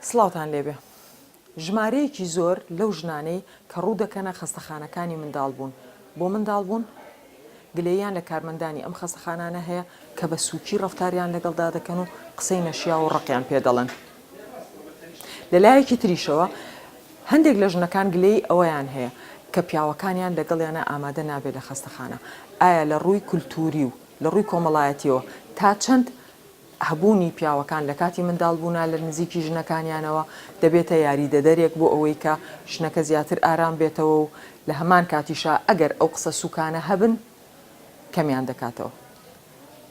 سڵاوتان لێبێ ژمارەیەکی زۆر لەو ژنانەی کە ڕوو دەکەنە خەستەخانەکانی منداڵبوون بۆ منداڵبوون گلەییان لە کارمەندانی ئەم خەستەخانانە هەیە کە بە سووکی ڕەفتاریان لەگەڵدا دەکەن و قسەی نەشیا و ڕقیان پێ دەڵێن. لەلایەکی تریشەوە هەندێک لە ژنەکان گلەی ئەوەیان هەیە کە پیاوەکانیان لەگەڵیانە ئامادە نابێت لە خەستەخانە. ئایا لە ڕووی کولتوری و لە ڕووی کۆمەڵایەتیەوە تا چەند هەبوونی پیاوەکان لە کاتی منداڵبوونا لە نزیکی ژنەکانیانەوە دەبێتە یاریدەدەرێک بۆ ئەوەی کە ژنەکە زیاتر ئارام بێتەوە و لە هەمان کاتیشا ئەگەر ئەو قسە سوکانە هەبن کەمیان دەکاتەوە.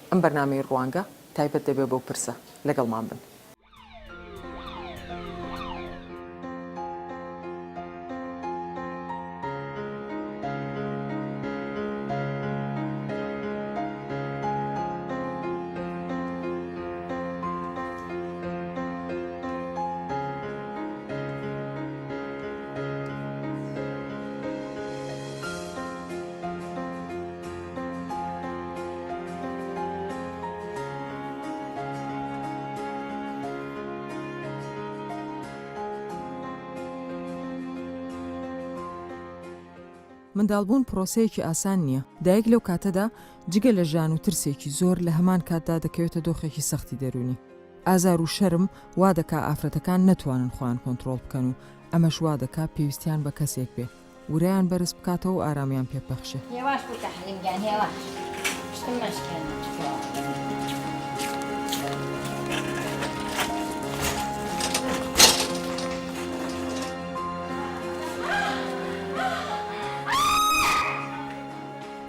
ئەم بەرنامەی ڕوانگە تایبەت دەبێت بۆ پرسە لەگەڵمان بن. منداڵبوون پرۆسەیەکی ئاسان نییە. دایک لەو کاتەدا جگە لە ژان و ترسێکی زۆر لە هەمان کاتدا دەکەوێتە دۆخێکی سەختی دەرونی. ئازار و شەرم وا دەکا ئافرەتەکان نەتوانن خۆیان کۆنتڕۆڵ بکەن و ئەمەش وا دەکا پێویستیان بە کەسێک بێ ورایان بەرز بکاتەوە و ئارامیان پێپەخشێ. هێواش بوو تەحریمگیان هێواش شتم مەشکێن.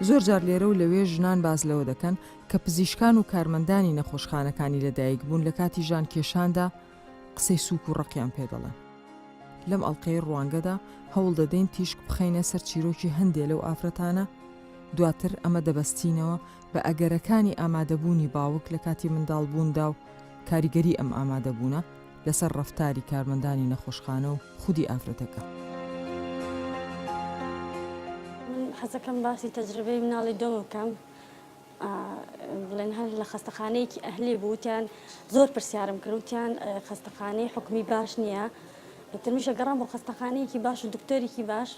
زۆر جار لێرە و لەوێ ژنان باز لەوە دەکەن کە پزیشکان و کارمەندانی نەخۆشخانەکانی لەدایک بوون لە کاتی ژان کێشاندا قسەی سووک و ڕقیان پێ دەڵێن. لەم ئەڵلقەی ڕوانگەدا هەوڵ دەدەین تیشک بخەینە سەر چیرۆکی هەندێک لەو ئافرەتانە، دواتر ئەمە دەبەستینەوە بە ئەگەرەکانی ئامادەبوونی باوک لە کاتی منداڵبووندا و کاریگەری ئەم ئامادەبوونە لەسەر ڕەفتاری کارمەندانی نەخۆشخانە و خودی ئافرەتەکە. حەزەکەم باسی تەجربەی مناڵی دۆم بکەم. بڵێن هەر لە خەستەخانەیەکی ئەهلی بووتیان زۆر پرسیارم کرد وتیان خەستەخانەی حکمی باش نییە. ترمیشە گەڕام بۆ خەستەخانەیەکی باش و دکتۆرێکی باش،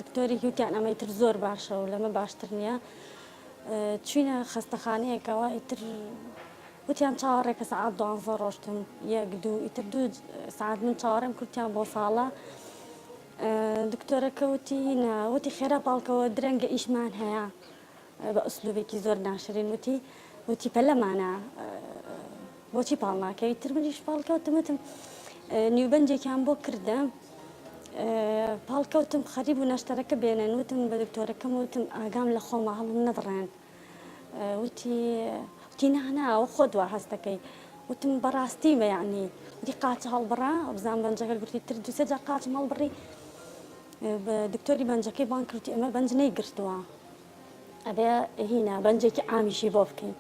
دکتۆرێکی وتیان ئەمەی تر زۆر باشە و لەمە باشتر نییە. چوینە خەستەخانەیەکەوە ئیتر وتیان چاوەڕێکە سەعات 12 ڕۆشتم یەک دوو ئیتر 2 ساعت من چاوەڕێم کورتیان بۆ ساڵە. دکتۆرەکە وتی خێرا پاڵکەوە درەنگە ئیشمان هەیە بە ئوسلوبێکی زۆر ناشرین وتی پەلەمانە بۆچی پاڵ ناکەوی؟ تر منیش پاڵکەوتم نیوبەنجێکیان بۆ کردە پاڵکەوتم خەریب و ناشتەرەکە بێنن وتم بە دکتۆرەکەم وتم ئاگام لە خۆمە هەڵم نەدڕێن. وتی ناوە خۆ دوا هەستەکەی. وتم بەڕاستی بە یعنی وتی قاچە هەڵبڕا بزان بەنجەکە گرتی تر دوسێ جا قاچم هەڵبڕی بە دکتۆری بەنجەکەی بان کردی ئەمە بەنج نەیگرتووە ئەبێ هینە بەنجێکی ئامیشی بۆ بکەین.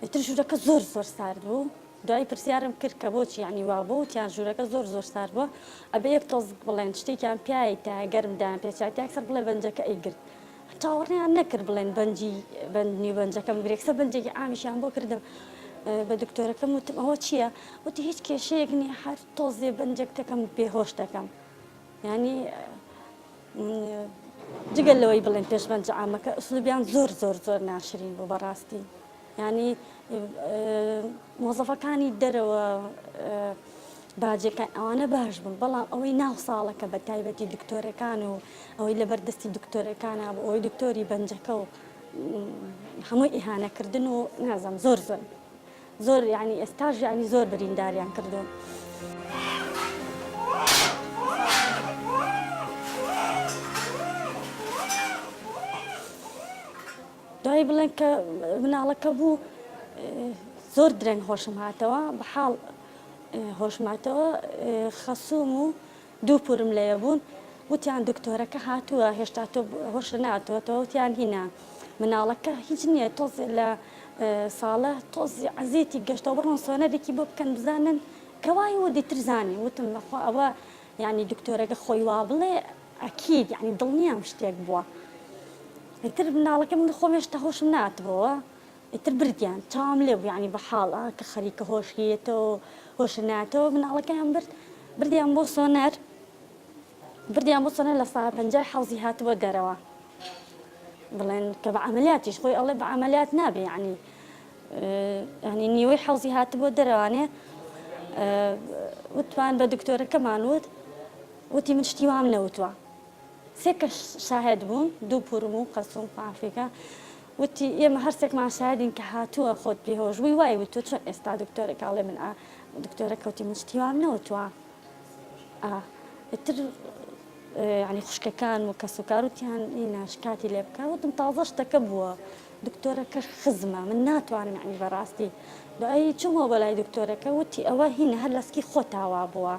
ئیتر ژوورەکە زۆر سارد بوو. دوای پرسیارم کرد کە بۆچی یعنی وا بوو وتیان ژوورەکە زۆر سارد بووە ئەبێ یەک تۆز بڵێن شتێکیان پیاوی تا گەرمدایان پێچاتی ئەکسەر بڵێ بەنجەکە ئەیگرت. چاوەڕێیان نەکرد بڵێن بەنجی بەنجەکەم گرێکسە بەنجێکی ئامیشیان بۆ کردم. بە دکتۆرەکەم وتم ئەوە چییە؟ وتی هیچ کێشەیەک نییە هەر تۆزێ بەنجێک دەکەم بێهۆش دەکەم. ینی جگەل لەوەی بڵێن پێشبەنج عامەکە ئوسلوبیان زۆر ناشرین بوو بەڕاستی. ینی مۆزەفەکانی دەرەوە باجەکان ئەوانە باش بوون بەڵام ئەوەی ناو ساڵەکە بە تایبەتی دکتۆرەکان و ئەوەی لەبەردەستی دکتۆرەکانە بۆ ئەوەی دکتۆری بەنجەکە و هەمووی ئیهانەکردن و نازم زۆر ینی ئێستاژ ینی زۆر برینداریان کردو. دوای بڵێن کە مناڵەکە بوو زۆر درەنگ هۆشم هاتەوە بەحاڵ هۆشماتەوە خەسووم و 2 پورم لێە بوون. وتیان دکتۆرەکە هاتووە هێشتا تۆ هۆش ناتوەتەوە وتیان هینە مناڵەکە هیچ نییە تۆز لە ساڵە تۆزی عەزیەتی گەشتەوە بڕۆن سۆنەرێکی بۆ بکەن بزانن کەوای وە دیتر زانی. وتم بەخوا ئەوە ینی دکتۆرەکە خۆی وا بڵێ ئەکید ینی دڵنیام شتێک بووە. ئیتر مناڵەکە من خۆم هێشتا هۆشم ناتبەوە ئیتر بردیان چاوام لێ بوو یعنی بە حاڵە کە خەریکە هۆشیێتەوە هۆشناتەوە مناڵەکەیان بردیان بۆ سۆنەر لە ساعە 50 حەوزی هاتبووە دەرەوە بڵێن کە بە عەمەلیاتیش خۆی ئەڵێ بە عەمەلیات نابێ ینی نیوەی حەوزی هاتبووە دەرەوانێ وتوان بە دکتۆرەکەمان وتی من شتی وام نەوتوە سێ کەس شاهد بوون دوو پوورم و قەسوم عافیکە وتی ئێمە هەرسێکمان شاهدین کە هاتووە خۆت بێهۆشبووی وای وتۆ چۆن ئێستا دکتۆرێک ئاڵێ من دکتۆرەکە وتی من شتی وام نەوتوە ئیتر ینی خوشکەکان و کەسوکار وتیان ناشکاتی لێ بکە وتم تازە شتەکە بووە دکتۆرەکە خزمە من ناتوانم ینی بەڕاستی دوایی چوومەوە بەلای دکتۆرەکە وتی ئەوە هینە هەر لەسکی خۆتاوا بووە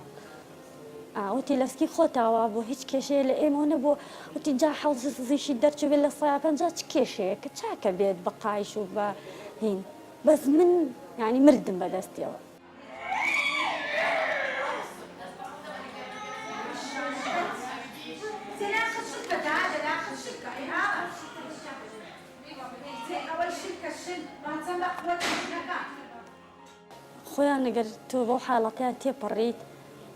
وتی لەسکی خۆتاوا بوو هیچ کێشەیە لە ئێمە نەبوو وتی جا حەوزیشی دەرچوێت لە 150 چ کێشەیە کە چاکە بێت بە قایش و بە هین بەس من ینی مردم بەدەستیەوە خۆیان ئەگەر تۆ بۆ حاڵەتەیە تێپەڕیت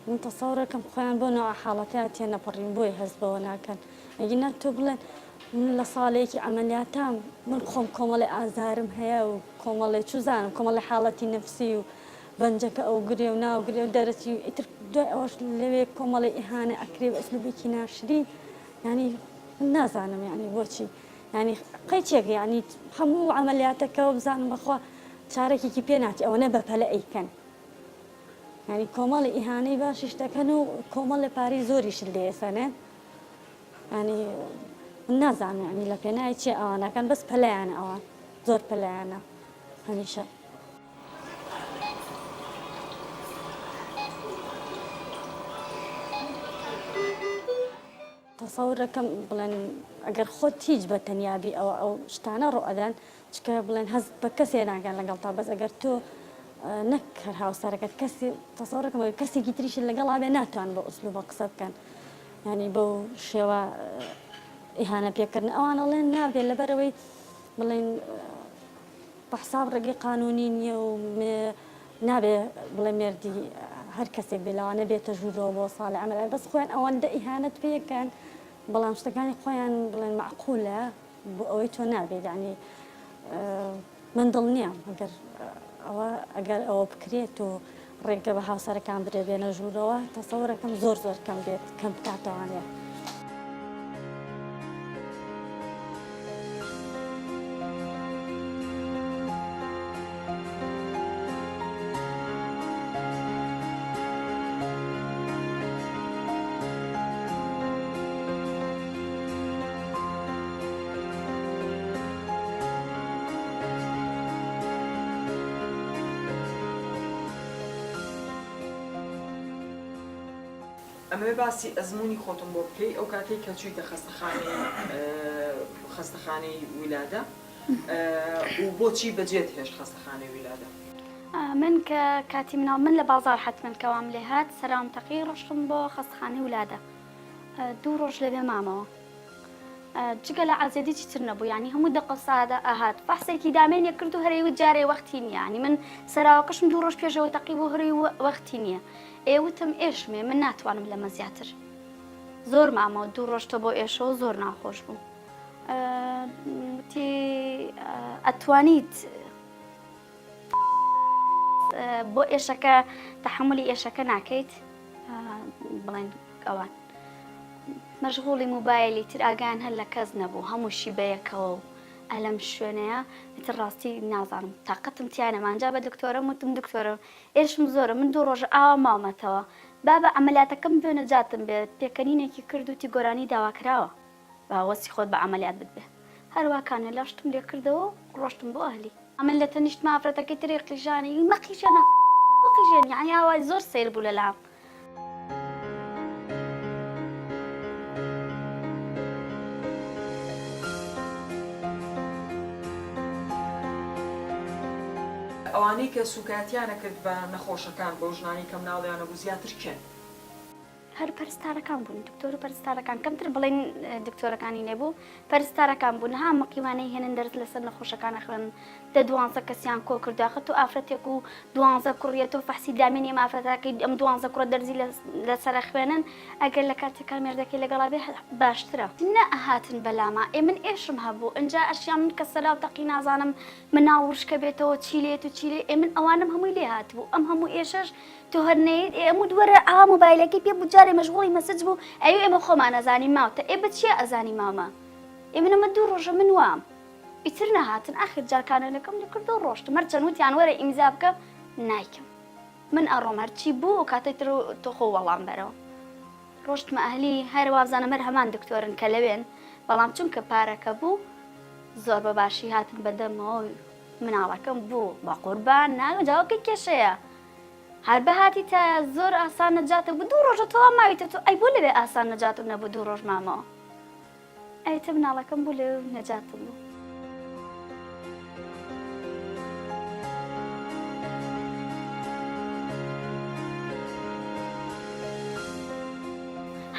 من تەسەوڕەکەم خۆیان بۆ نەوە حاڵەتەیە تێ نەپەڕین بۆی هەست بەوە ناکەن ئەگەر تۆ بڵێن من لە ساڵەیەکی عەمەلیاتام من خۆم کۆمەڵی ئازارم هەیە و کۆمەڵی چوزانم کۆمەڵی حاڵەتی نەفسی و بەنجەکە ئەو گرێ و ناوگرێ و دەرەچی و ئیتر دوای ئەوەش لەوێ کۆمەڵی ئیهانە ئەکرێ بە ئەسلوبێکی ناشرین ینی نازانم ینی بۆچی ینی قەیچێک ینی هەموو عەمەلیاتەکەەوە بزانم بەخوا چارەکێکی پێ ناچێت ئەوە نە بەپەلە ئەیکەن ینی کۆمەڵی ئیهانەی باشی شتەکەن و کۆمەڵی پارەی زۆریش لێسەنێن ینی نازانم ینی لە پێناوی چی ئەوانەکەن بەس پەلەیانە ئەوان زۆر پەلەیانە هەمیشە تەسەوڕەکەم بڵێن ئەگەر خۆت هیچ بە تەنیابی ئەو شتانە ڕۆئەدەن چکە بڵێن هەست بە کەسێ ناکەن لەگەڵ تا بەس ئەگەر تۆ نەک هەر هاوسەرەکەت کەسی تەسەوڕەکەم کەسێکی تریش لەگەڵا بێ ناتوان بە ئوسلوبە قسە بکەن ینی بەو شێوە ئیهانە پێکردن ئەوان ئەڵێن نابێت لەبەرەوەی بڵێن بە حساب ڕێگەی قانونی نییە و نابێ بڵێ مێردی هەر کەسێک بێ لەوانە بێتە ژوورەوە بۆ ساڵی عەمەلیات بەس خۆیان ئەوەندە ئیهانەت پێکەن بەڵام شتەکانی خۆیان بڵێن معقولە بۆ ئەوەی تۆ نابێت ینی من دڵنیە ئەگەر ئەوە بکرێت و ڕێگە بە هاوسەرەکان برێ بێنە ژوورەوە تەسەوڕەکەم زۆر کەم بێت کەم بکاتەوانێت ئەمە باسی ئەزمموی خۆتم بۆ بکەی ئەو کاتێک کە چوویتە خەستەخانەی ویلادە و بۆچی بەجێت هێش خەستەخانەی ویلادە من کە کاتی مناو من لە بازار حتمن کەوام لێ هات سەرام تەقی ڕۆشتم بۆ خەستەخانەی ویلادە 2 ڕۆژ لەبێ مامەوە جگە لە عەزیێدی تر نەبوو ینی هەموو دقە سادە ئاهات بەحسێکی دامێنێ کرد و هەرەیوت جارێ وەختی نییە ینی من سەراوەکەشم 2 ڕۆژ پێشەوە تەقی بۆ هەرەی وەختی نییە ئێوتم ئێشمێ من ناتوانم لەمە زیاتر زۆر مامەوە 2 ڕۆژ تۆ بۆ ئێشەوە زۆر ناخۆش بوو وتی ئەتوانیت بۆ ئێشەکە تەحملی ئێشەکە ناکەیت بڵێن ئەوان مەشغوڵی موبایلی تر ئاگان هەر لە کەس نەبوو هەمووشی بەیەکەوە و ئەلەم شوێنەیە ئیتر ڕاستی نازانم تااقەتم تیانەمانجا بە دکتۆرەم وتم دکتۆرە ئێشم زۆرە من 2 ڕۆژ ئاوا ماومەتەوە بابە ئەمەلیاتەکەم بێ نەجاتم بێت پێکەنینێکی کردوتی گۆرانی داواکراوە باوەسی خۆت بە عەمەلیات بتبێ هەروواکانە لاشتم لێ کردەوە ڕۆشتم بۆ ئەهلی ئەمن لە تەنیشت مافرەتەکەی تری قیژانی مەقیژەنە قیژێن یعنی ئاوای زۆر سیر بوو لە لام ئەوانەی کە سوکاتیانە کرد بە نەخۆشەکان بۆ ژنانی کەم ناڵیانە بوو زیاتر کێن هەر پەرستارەکان بوون دکتۆر و پەرستارەکان کەمتر بڵێن دکتۆرەکانی نەبوو پەرستارەکان بوون ها مەقیوانەی هێنن دەرس لەسەر نەخۆشەکان ئەخوێن 12 کەسیان کۆ کرداخە تو ئافرەتێک و 12 کوڕیەتەوە فەحسی دامێنی ئەم ئافرەتەکەی ئەم 12 کوڕە دەرزی لەسەر ئەخوێنن ئەگەر لە کاتێکان مێردەکەی لەگەڵا بێ باشترە نە ئەهاتن بەلامە من ئێشم هەبوو ئەنجا ئەشیان من کە سەلاو تەقی نازانم مناڵ وشکە بێتەوە چی لێت و چی لێ من ئەوانم هەمووی لێ هاتبوو ئەم هەموو ئێشەش تۆ هەرنەیت ئێمە دووەرە ئا مۆبایلەکەی پێ بوو جارێ مەشغوڵی مەسج بوو ئەوێ ئێمە خۆمان ئەزانی ماوتە ئێ بە چیە ئەزانی مامە ئێمە 2 ڕۆژە من وام ئیتر نەهاتن ئاخر جارکانەکەم لە کردو ڕۆشتم هەرچەند وتیان وەرە ئیمزا بکە نایکەم من ئەڕۆم هەرچی بوو کاتێک تر تۆ خۆ وەڵام بەرەوە ڕۆشتمە ئەهلی هەروە بزانم هەر هەمان دکتۆرن کە لەوێن بەڵام چونکە پارەکە بوو زۆر بە باشی هاتن بەدەمەوە مناڵەکەم بوو بە قوربان ناجاوەکەی کێشەیە هەر بەهاتی تا زۆر ئاسان نەجاتە بوو 2 ڕۆژە تۆ ماویتە تۆ ئەی بۆ لەوێ ئاسان نەجاتم نەبوو 2 ڕۆژ مامەوە ئەیتە مناڵەکەم بوو لێ نەجاتم بوو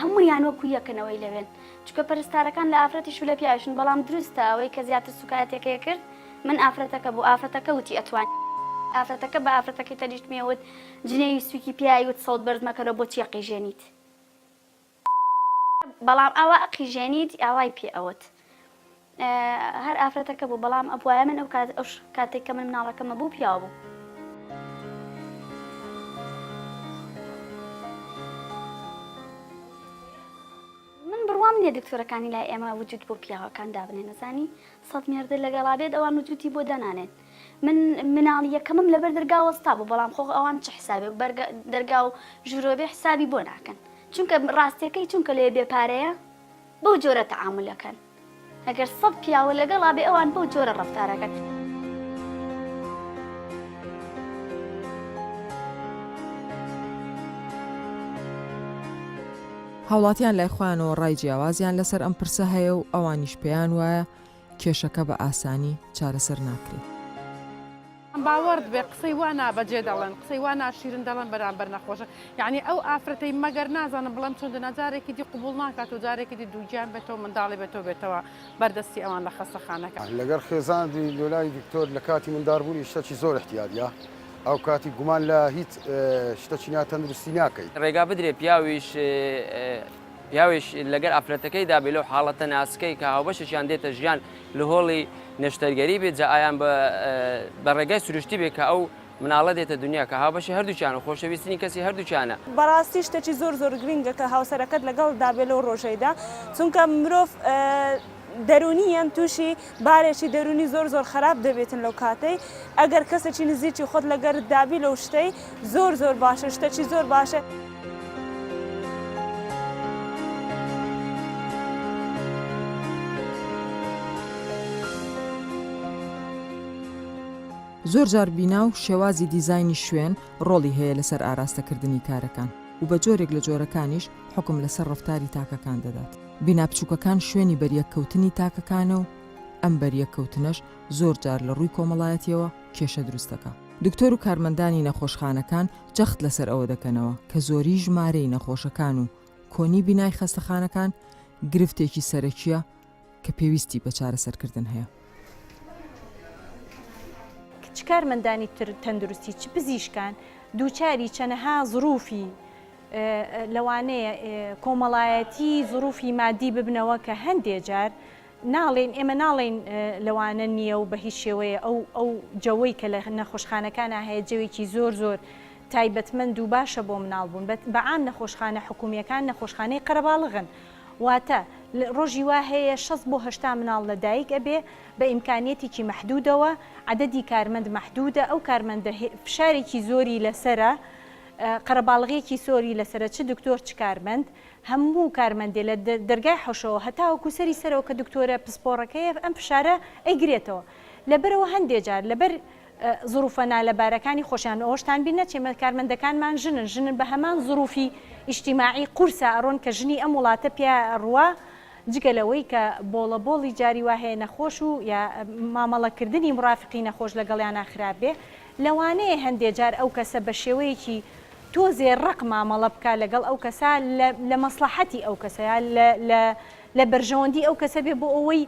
هەموویان وەکو یەکەنەوەی لەوێن چکە پەرستارەکان لە ئافرەتیش و لە پیاویشن بەڵام دروستە ئەوەی کە زیاتر سوکایەتێکەیە کرد من ئافرەتەکە بوو ئافرەتەکە وتی ئەتوان ئافرەتەکە بە ئافرەتەکەی تەلیشتمیەوت جنێوی سویکی پیاوی وت سەوت بەرز مەکەرەوە بۆچی ئەقیژێنیت بەڵام ئەوە ئەقیژێنیت ئاوای پێ ئەوت هەر ئافرەتەکە بوو بەڵام ئەبوایە من ئەو کاتێک کە من مناڵەکەمە بوو پیاو بوو بڕوام نییە دکتۆرەکانی لای ئێمە وجود بۆ پیاوەکان دابنێ نەزانی 100 مێردە لەگەڵا بێت ئەوان وجودی بۆ دەنانێت من مناڵی یەکەمم لەبەر دەرگا وەستا بوو بەڵام خۆ ئەوان چ حسابێ دەرگا و ژورۆبێ حسابی بۆ ناکەن چونکە ڕاستیەکەی چونکە لێ بێپارەیە بەو جۆرە تەعاملەکەن ئەگەر 100 پیاوە لەگەڵا بێ ئەوان بەو جۆرە ڕەفتارەکەن هاوڵاتیان لای خۆیانەوە ڕای جیاوازیان لەسەر ئەم پرسە هەیە و ئەوانیش پێیان وایە کێشەکە بە ئاسانی چارەسەر ناکرێت. باوەڕ بێ قسەی وا نابەجێ دەڵێن قسەی وا ناشیرن دەڵێن بەرامبەر نەخۆشە یعنی ئەو ئافرەتەی مەگەر نازانم بڵم چۆن ناجارێکی دی قوبوڵ ناکات و جارێکی دی دووگیان بێتەوە منداڵی بێتەوە بەردەستی ئەوان لە خەستەخانەکە لەگەر خێزاندی لۆلای دکتۆر لە کاتی منداڕبوونی شتێکی زۆر احتیاجە ئەو کاتی گومان لە هیچ شتێکی ناتەندروستی ناکەیت ڕێگا بدرێ پیاویش لەگەر ئافرەتەکەی دابێ لەو حاڵەتە ناسکەی کە هاوبەشیان دێتە ژیان لە هۆڵی نەشتەرگەری بێت جا ئایان بە ڕێگای سروشتی بێت کە ئەو مناڵە دێتە دنیا کە هاوبەشی هەردووچیان و خۆشەویستنی کەسی هەردووچانە بەڕاستی شتێکی زۆر گرنگە کە هاوسەرەکەت لەگەڵ دابێت لەو ڕۆژەیدا چونکە مرۆڤ دەرونیان تووشی بارێکی دەرونی زۆر خراپ دەبێتن لەو کاتەی ئەگەر کەسێکی نزیکی خۆت لەگەر دابی لەو شتەی زۆر باشە شتێکی زۆر باشە. زۆر جار بینا و شێوازی دیزایانی شوێن ڕۆڵی هەیە لەسەر ئاراستەکردنی کارەکان و بە جۆرێک لە جۆرەکانیش حکم لەسەر ڕەفتاری تاکەکان دەدات. بینا بچووکەکان شوێنی بەریەککەوتنی تاکەکانە و ئەم بەریەککەوتنەش زۆر جار لە ڕووی کۆمەڵایەتیەوە کێشە دروستەکە. دکتۆر و کارمەندانی نەخۆشخانەکان جەخت لەسەر ئەوە دەکەنەوە کە زۆری ژمارەی نەخۆشەکان و کۆنی بینای خەستەخانەکان گرفتێکی سەرەکیە کە پێویستی بە چارەسەرکردن هەیە. چ کارمەندانی تر تەندروستی چ پزیشکان دووچاری چەنەها زروفی لەوانەیە کۆمەڵایەتی زروفی مادی ببنەوە کە هەندێک جار ناڵێن ئێمە ناڵێن لەوانە نییە و بە هیچ شێوەیە ئەو جەوەی کە لە نەخۆشخانەکانە هەیە جەوێکی زۆر تایبەتمەند و باشە بۆ مناڵبوون بەعام نەخۆشخانە حکومیەکان نەخۆشخانەی قەرەباڵغن واتە ڕۆژی وا هەیە 6 بۆ 8 مناڵ لەدایک ئەبێ بە ئیمکانیەتێکی مەحدودەوە عەدەدی کارمەند مەحدودە ئەو کارمەندە فشارێکی زۆری لەسرە قەرەباڵغیەکی سۆری لەسرە چ دکتۆر چ کارمەند هەموو کارمەندێ لە دەرگای حەشەوە هەتاوەکو سەری سەرەوە کە دکتۆرە پسپۆڕەکەیە ئەم فشارە ئەیگرێتەوە لەبەرەوە هەندێک جار لەبەر زروفە نالەبارەکانی خۆشیان ئەوەشتان بیر نەچێمە کارمەندەکانمان ژنن بە هەمان زروفی ئیجتیماعی قورسە ئەڕۆن کە ژنی ئەم وڵاتە پیا ڕوا جگەلەوەی کە بۆڵی جاری وا هەیە نەخۆش و یا مامەڵەکردنی مرافقی نەخۆش لەگەڵیان خراپ بێ لەوانەیە هەندێک جار ئەو کەسە بە شێوەیەکی تۆزێ ڕق مامەڵە بکە لەگەڵ ئەو کەسە لە مەسلحەتی ئەو کەسەیە لە بەرژەوەندی ئەو کەسە بێ بۆ ئەوەی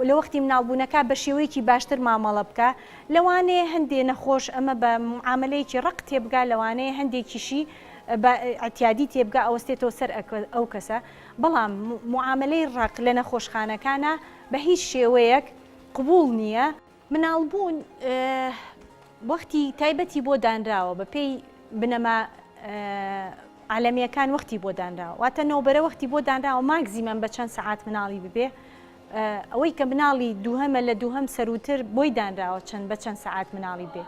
لە وەختی مناڵبوونەکە بە شێوەیەکی باشتر مامەڵە بکە لەوانەیە هەندێ نەخۆش ئەمە بە معاملەیەکی ڕق تێبگا لەوانەیە هەندێکیشی بە ئەتیادی تێبگا ئەوەستێتەوە سەر ئەو کەسە بەڵام معاملەی ڕق لە نەخۆشخانەکانە بە هیچ شێوەیەک قبول نییە مناڵبوون وەختی تایبەتی بۆ دانراوە بە پێی بنەما عالەمیەکان وەختی بۆ دانراوە واتە نەوبەرە وەختی بۆ دانراوە ماگزیمەن بە چەند سەعات مناڵی ببێ ئەوەی کە مناڵی دووهەمە لە دووهەم سەروتر بۆی دانراوە بە چەند سەعات مناڵی بێ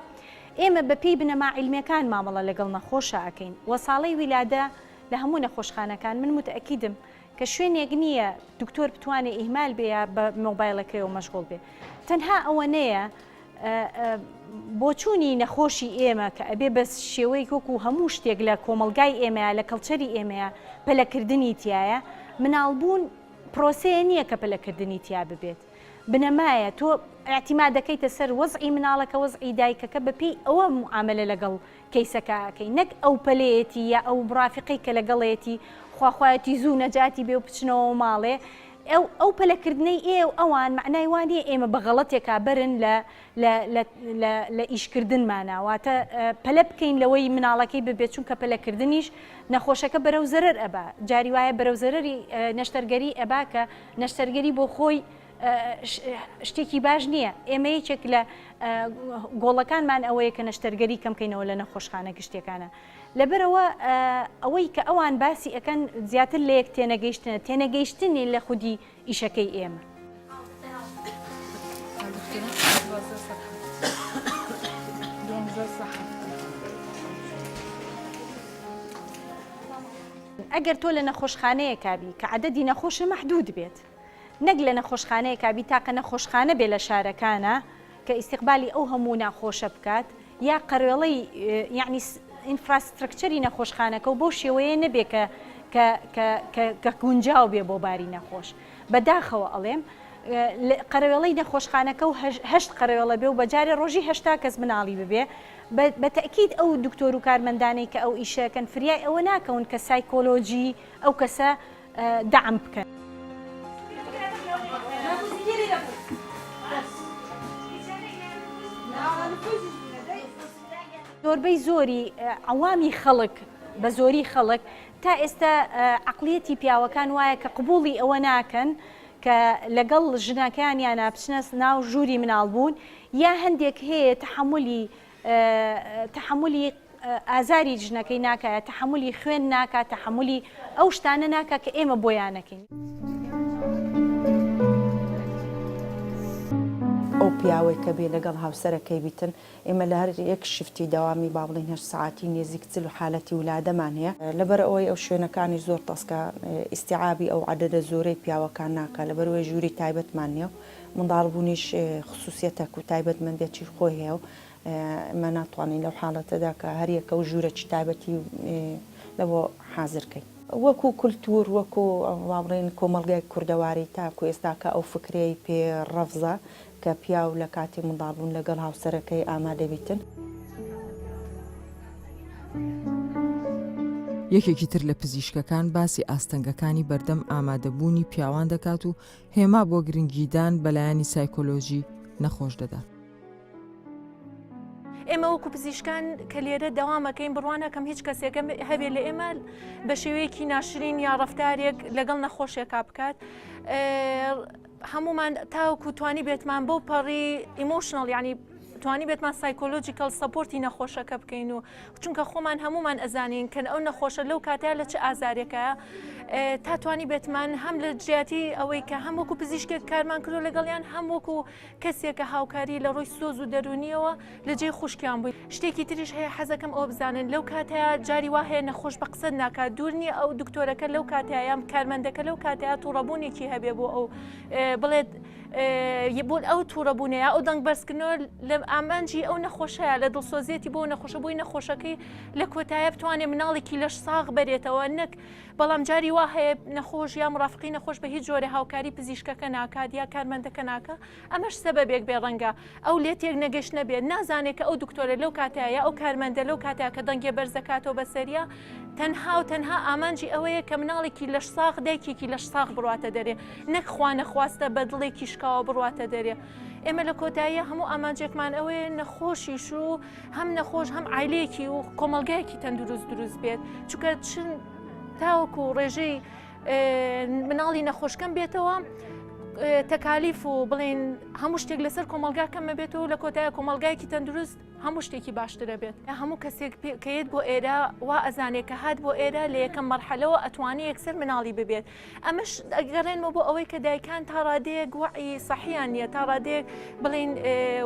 ئێمە بە پێی بنەما عیلمیەکان مامەڵە لەگەڵ نەخۆشە ئەکەین وەساڵەی ویلادە لە هەموو نەخۆشخانەکان من متئەکیدم کە شوێنێک نییە دکتۆر بتوانێت ئیهمال بێ بە مۆبایلەکەیەوە مەشغوڵ بێ تەنها ئەوەنەیە بۆچوونی نەخۆشی ئێمە کە ئەبێ بە شێوەی کۆکو هەموو شتێک لە کۆمەلگای ئێمەیە لە کەڵچەری ئێمەیە پەلەکردنی تایە مناڵبوون پرۆسەیە نییە کە پەلەکردنی تیا ببێت بنەمایە تۆ ئاعتیماد دەکەیتە سەر وەزعی مناڵەکە وەزعی دایکەکە بەپێی ئەوە معاملە لەگەڵ کەیسەکەکەی نەک ئەو پەلەیەتی یا ئەو ڕافقی کە لەگەڵێتی خواخوایەتی زوو نەجاتی بێ و بچنەوە ماڵێ ئەو پەلەکردنەی ئەوان معنای وانە ئێمە بە غەڵەتێکا بەرن لە ئیشکردنمانەواتە پەلە بکەین لەوەی مناڵەکەی ببێت چونکە پەلەکردنیش نەخۆشەکە بەرەو زەرەر ئەبا جاری وایە بەرەو زەرەری نەشتەرگەری ئەبا کە نەشتەرگەری بۆ خۆی شتێکی باش نییە ئێمە یەکێک لە گۆڵەکانمان ئەوەیە کە نەشتەرگەری کەمکەینەوە لە نەخۆشخانە گشتەکانە لەبەرەوە ئەوەی کە ئەوان باسی ئەەکەن زیاتر لە یەک تێنەگەیشتنی لە خودی ئیشەکەی ئێمە ئەگەر تۆ لە نەخۆشخانەیە کابی کە عەدەدی نەخۆشە مەحدود بێت نەک لە نەخۆشخانەیە کابی تاکە نەخۆشخانە بێ لە شارەکانە کە ئیستیقبالی ئەو هەموو ناخۆشە بکات یا قەرێڵەی یعنی ئینفراسترکچەری نەخۆشخانەکە و بۆ شێوەیە نەبێ کە گونجاو بێ بۆ باری نەخۆش بەداخەوە ئەڵێم قەرێڵەی نەخۆشخانەکە و هەشت قەرێڵە بێ و بەجارێ ڕۆژی هەشتا کەس مناڵی ببێ بە تەکید ئەو دکتۆر و کارمەندانەی کە ئەو ئیشەکەن فریای ئەوە ناکەون کە سایکۆلۆجی ئەو کەسە دەعم بکەن زۆربەی زۆری عوامی خەڵک بە زۆری خەڵک تا ئێستا عەقڵیەتی پیاوەکان وایە کە قبوڵی ئەوە ناکەن کە لەگەڵ ژنەکانیان بچنە ناو ژووری مناڵبوون یا هەندێک هەیە تەحملی ئازاری ژنەکەی ناکات تەحملی خوێن ناکات تەحملی ئەو شتانە ناکات کە ئێمە بۆیانەکەین ئەو پیاوەی کە بێ لەگەڵ هاوسەرەکەی بیتن ئێمە لە هەر یەک شفتی داوامی با بڵین 8 ساعتی نێزیک چل و حالەتی ولادەمان هەیە لەبەر ئەوەی ئەو شوێنەکانی زۆر تەسکە ئیستیعابی ئەو عەدەدە زۆرەی پیاوەکان ناکە لەبەرەوەی ژووری تایبەتمان نییە و منداڵبوونیش خصوصیەتەک و تایبەتمەندێکی خۆی هەیە و ئەمە ناتوانین لەو حاڵەتەدا کە هەر یەکە و ژوورێکی تایبەتی لەبۆ حازرکەین وەکو کولتور وەکو واڵێن کۆمەڵگای کوردەواری تاکو ئێستا کە ئەو فکرەی پێ ڕەفزە کە پیاو لە کاتی منداڵبوون لەگەڵ هاوسەرەکەی ئامادەبیتن یەکێکی تر لە پزیشکەکان باسی ئاستەنگەکانی بەردەم ئامادەبوونی پیاوان دەکات و هێما بۆ گرنگیدان بەلایانی سایکۆلۆژی نەخۆش دەدات. ئێمە وەکو پزیشکان کە لێرە دەوامەکەین بڕوانەکەم هیچ کەسێکە هەبێت لە ئێمە بە شێوەیەکی ناشرین یا ڕەفتارێک لەگەڵ نەخۆشیێکا بکات هەمومان تاوەکو توانی بێتمان بۆ پەڕی ئیمۆشنڵ یعنی توانی بێتمان سایکۆلۆجیکەل سەپۆرتی نەخۆشەکە بکەین و چونکە خۆمان هەمومان ئەزانین کە ئەو نەخۆشە لەو کاتەیە لە چه ئازارێکە تا توانی بێتمان هەم لە جیاتی ئەوەی کە هەم وەکو پزیشکێک کارمان کردو لەگەڵیان هەم وەکو کەسێکە هاوکاری لە ڕۆی سۆز و دەرونیەوە لە جێ خوشکیان بووی شتێکی تریش هەیە حەزەکەم ئەو بزانن لەو کاتەیە جاری وا هەیە نەخۆش بە قسەت ناکات دوور نییە ئەو دکتۆرەکە لەو کاتەیە کارمەندەکە لەو کاتەیە تووڕەبوونێکی هەبێ بۆ ئەو بڵێت بۆ ئەو تووڕەبوونەیە ئەو دەنگ بەرزکردنەوە لە ئامانجی ئەو نەخۆشەیە لە دڵسۆزیەتی بۆ نەخۆشە بووی نەخۆشەکەی لە کۆتایە بتوانێت مناڵێکی لەش ساغ بەرێتەوە نەک بەڵام جاری وا هەیە نەخۆش یا مڕافقی نەخۆش بە هیچ جۆرە هاوکاری پزیشکەکە ناکات یا کارمەندەکە ناکە ئەمەش سەبەبێک بێ ڕەنگە ئەو لێ تێک نەگەشت نەبێت نازانێت کە ئەو دکتۆرە لەو کاتایە ئەو کارمەندە لەو کاتیا کە دەنگێ بەرزەکاتەوە بەسەریە تەنها و تەنها ئامانجی ئەوەیە کە مناڵێکی لەش ساغ دایکێکی لەش ساغ بڕاتە دەرێ نەک خوا نەخواستە بە دڵێکی شکاوە بڕاتە دەرێ ئێمە لە کۆتاییە هەموو ئامانجێکمان ئەوەیە نەخۆشیش و هەم نەخۆش هەم عیلەیەکی و کۆمەلگایەکی تەندروست دروست بێت چونکە چن تاوەکو ڕێژەی مناڵی نەخۆشکەم بێتەوە تەکالیف و بڵێن هەموو شتێک لەسەر کۆمەلگاکەمە بێتەوە لە کۆتایە کۆمەلگایەکی تەندروست هەموو شتێکی باشترە بێت هەموو کەسێک کەیت بۆ ئێرە وا ئەزانێت کە هات بۆ ئێرە لە یەکەم مەرحەلەوە ئەتوانێت یەکسەر مناڵی ببێت ئەمەش ئەگەڕێنمە بۆ ئەوەی کە دایکان تا ڕادەیەک وعی سەحیان نییە تا ڕادەیەک بڵێن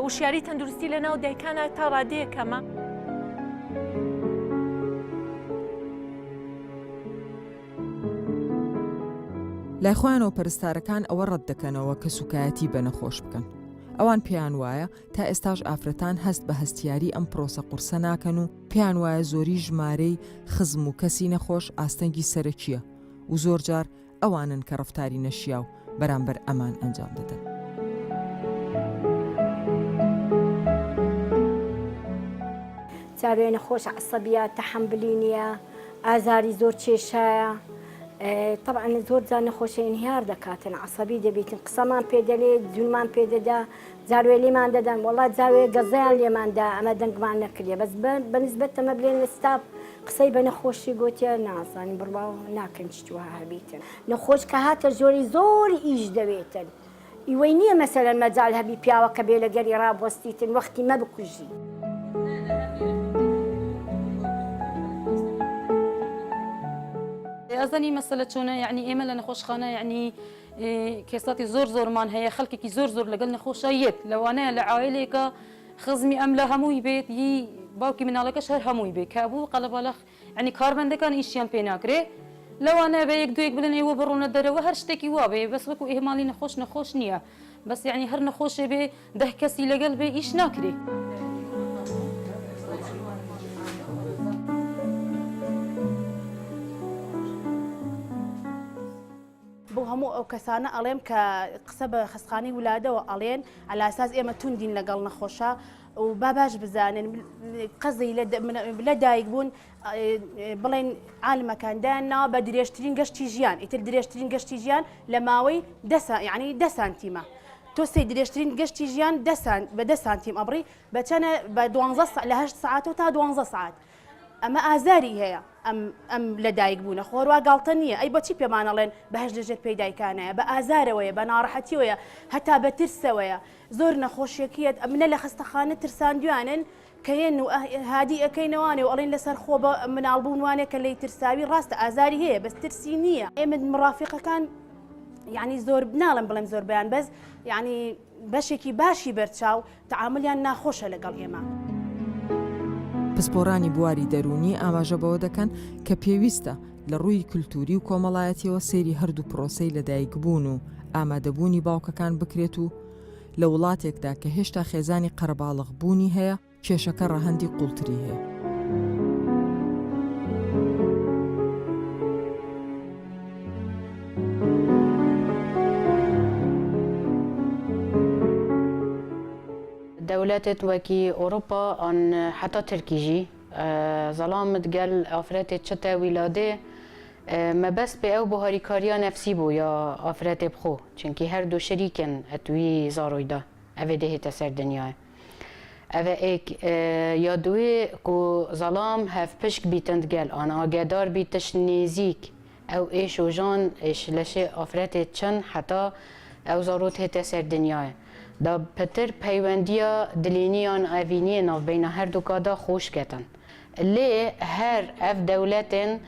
وشیاری تەندروستی لە ناو دایکانە تا ڕادەیەک کەمە. لای خۆیانەوە پەرستارەکان ئەوە ڕەت دەکەنەوە کە سوکایەتی بە نەخۆش بکەن. ئەوان پێیان وایە تا ئێستاش ئافرەتان هەست بە هەستیاری ئەم پرۆسە قورسە ناکەن و پێیان وایە زۆری ژمارەی خزم و کەسی نەخۆش ئاستەنگی سەرەکیە و زۆر جار ئەوانن کە ڕەفتاری نەشیا و بەرامبەر ئەمان ئەنجام دەدەن. جاروێ نەخۆش عەسەبیە تەحەمبلی نییە ئازاری زۆر کێشایە طبعا زۆر جار نەخۆشە ئینهیار دەکاتن عەسەبی دەبێتن قسەمان پێ دەلێت جوونمان پێ دەدا جاروێ لێمان دەدەن وەڵات جاروێ گەزەیان لێماندا ئەمە دەنگمان نەکردێ بەس بەنسبەت ئەمە بڵێن ستاپ قسەی بە نەخۆشی گوتیە نازانین بڕواو ناکەن چتوە هەبیتن نەخۆش کە هاتە ژۆری زۆری ئیش دەوێتن ئیوەی نییە مەسەلەن مەجال هەبی پیاوەکە بێ لەگەری ڕابوەستیتن وەختی مە بکوژی. ئەزانی مەسەلە چۆنە یعنی ئێمە لە نەخۆشخانە یعنی کێساتی زۆرمان هەیە خەڵکێکی زۆر لەگەڵ نەخۆشە یەک لەوانەیە لە عائلێکە خزمی ئەم لە هەمووی بێت هی باوکی مناڵەکەش هەر هەمووی بێت کابوو قەلەباڵەخ یعنی کارمەندەکان ئیشیان پێ ناکرێ لەوانەیە بە یەک دوێک بڵێن ئێوە بڕۆنە دەرەوە هەر شتێکی وا بێ بەس وەکو ئێماڵی نەخۆش نییە بەس یعنی هەر نەخۆشێ بێ 10 کەسی لەگەڵ بێ ئیش ناکرێ. بۆ هەموو ئەو کەسانە ئەڵێم کە قسە بە خستخانەی ولادەوە ئەڵێن ئەلاساس ئێمە توندین لەگەڵ نەخۆشە و با باش بزانن قەزی لە دایک بوون بڵێن عالمەکاندان ناوە بە درێژترین گەشتی ژیان ئیتر درێژترین گەشتی ژیان لە ماوەی یعنی 10 سانتیمە تۆ سێ درێژترین گەشتی ژیان بە 10 سانتیم ئەبڕی بەچەنە بە 12 لە 8 ساعات تا 12 ساعت ئەمە ئازاری هەیە ئەم لە دایک بوونە خۆروا گاڵتە نییە ئەی بۆچی پێمانەڵێن بەهشت لەژێت پێی دایکانەیە بە ئازارەوەیە بە ناڕەحەتیەوەیە هەتا بە ترسەوەیە زۆر نەخۆشیەکیت منە لە خستەخانە ترساندوانن کەێن و هادی ئەەکەینەوانێ و ئەڵێن لەسەر خۆ بە مناڵبوونوانێک کە لی ترساوی ڕاستە ئازاری هەیە بەس ترسی نییە ئێمە مڕافقەکان یعنی زۆر ناڵم بڵێم زۆر بەیان بەس یعنی بەشێکی باشی بەرچاو تەعاملیان ناخۆشە لەگەڵ ئێمە. پسپۆرانی بواری دەرونی ئاماژە بەوە دەکەن کە پێویستە لە ڕووی کولتوری و کۆمەڵایەتیەوە سەیری هەردوو پرۆسەی لەدایکبوون و ئامادەبوونی باوکەکان بکرێت و لە وڵاتێکدا کە هێشتا خێزانی قەرەباڵغ بوونی هەیە کێشەکە ڕەهەندی قوڵتری هەیە. دولتت وكي أوروبا أن حتى تركيجي ظلامت قال أفراد تشتا ولادة ما بس بأو بهاري كاريا نفسي بو يا أفراد بخو چونكي هر دو شريكن أتوي زارويدا أفده تسر دنيا أفا إيك يا دوي كو ظلام هف بشك بيتند قال أنا أقدار بيتش نيزيك أو إيش وجان إيش لشي أفراد تشن حتى أو زاروت تسر دنيا دا پتر پیوندیا دلینیان اوینی ناف بین هر دو کادا خوش کتن لی هر اف دولتن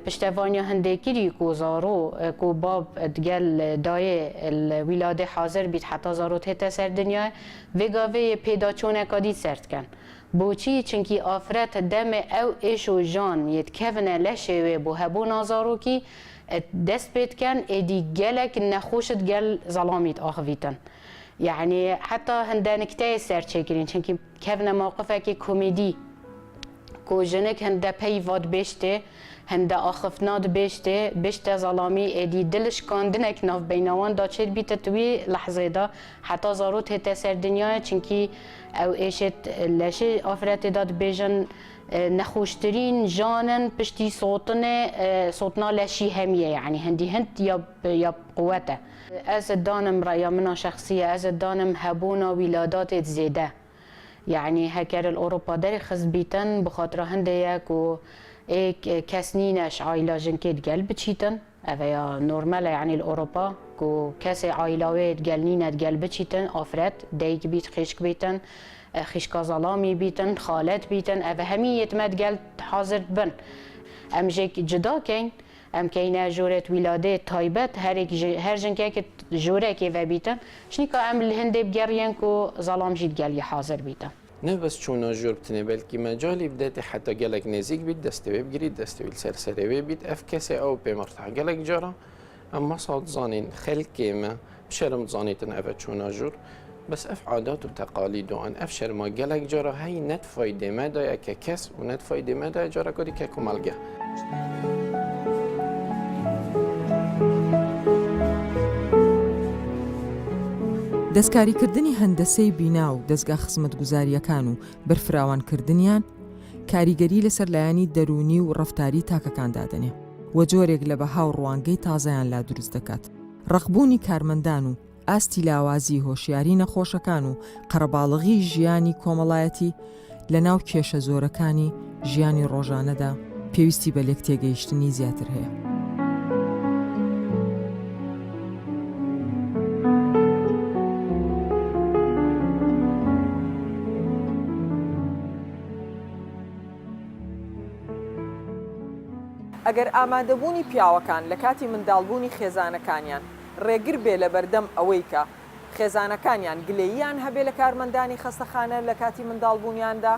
پشتوانیا هندکیری کو زارو کو باب دگل دای الولاده حاضر بیت حتی زارو تهتا سر دنیا وگاوه پیدا چونه کادی سرد کن بوچی چنکی آفرت دم او ایش و جان یت کفنه لشه و بو هبو نازارو کی دەست پێتکەن ئێدی گەلێک نەخۆشت گەل زەڵامیت ئاخڤیتن يعني حتى هندان كتاي سرچێکرین چونکی کەونە موقفێکی کۆمێدی کو ژنێک هەندە پەی vاد بێشتێ هەندە ئاخفنا دبێشتێ بێشتە زەڵامی ئێدی دلشکاندنێک ناوبەینەواندا چێت بیتە توی لەحزێدا حتا زارۆت هێتە سەر دنیایە چونکی ئەو ئێشێت لەشێ ئافرەتێدا دبێژن نەخۆشترین ژانن پشتی سۆتنا لەشی هەمیە یعنی هەندی هەند یا قوەتە ez دانم رأي منا شخصية ez دانم هبونا ولادات زيادة يعني هكر الأوروبا داري خزبيتن بخاطر هنديك و كسنينش عائلة جنكيت قلب تشيتن أفيا نورمال يعني الأوروبا كو كاسي عائلات قلنينة قلب تشيتن أفراد دايك بيت خيشك بيتن خيشكا ظلامي بيتن خالات بيتن أفا همية ما تقل حاضر بن أم جيك جدا كين ام كاينه جوره ولاده تایبت هر جنكه جوره كي وبيتن شنيكا ام الهند بجرين كو ظلام جيت قال حاضر بيتن نه بس چون جور بتنه بلکه مجالی بدات حتی گلک نزیک بید دستوی بگیرید دستوی سرسری بید اف کسی او بمرتاح گلک جرا اما صاد زانين خلق ما بشرم زانيتن اف چون جور بس اف عادات و تقالید و ان اف شرما گلک جرا هی نت فایده ما دای که کس و نت فایده ما دای جرا کدی که کمالگه دەستکاریکردنی هەندەسەی بینا و دەستگا خزمەتگوزاریەکان و بەرفراوانکردنیان کاریگەری لەسەر لایانی دەرونی و ڕەفتاری تاکەکان دادەنێ و جۆرێک لە بەها و ڕوانگەی تازەیان لا دروست دەکات. ڕەقبوونی کارمەندان و ئاستی لاوازی هۆشیاری نەخۆشەکان و قەرەباڵغی ژیانی کۆمەڵایەتی لە ناو کێشە زۆرەکانی ژیانی ڕۆژانەدا پێویستی بە لێک تێگەیشتنی زیاتر هەیە. ئەگەر ئامادەبوونی پیاوەکان لە کاتی منداڵبوونی خێزانەکانیان ڕێگر بێ لە بەردەم ئەوەی کە خێزانەکانیان گلەییان هەبێ لە کارمەندانی خەستەخانە لە کاتی منداڵبوونیاندا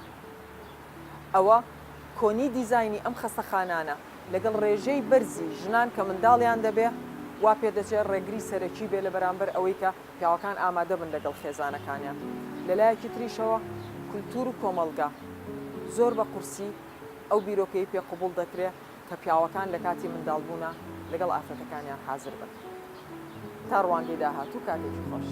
ئەوە کۆنی دیزایانی ئەم خەستەخانانە لەگەڵ ڕێژەی بەرزی ژنان کە منداڵیان دەبێ وا پێدەچێت ڕێگری سەرەکی بێ لە بەرامبەر ئەوەی کە پیاوەکان ئامادە بن لەگەڵ خێزانەکانیان. لەلایەکی تریشەوە کولتور و کۆمەڵگا زۆر بە قورسی ئەو بیرۆکەی پێ قبوڵ دەکرێت کە پیاوەکان لە کاتی منداڵبوونە لەگەڵ ئافرەتەکانیان حازر بن. تا ڕوانگەی داهاتوو کاتێکی خۆش.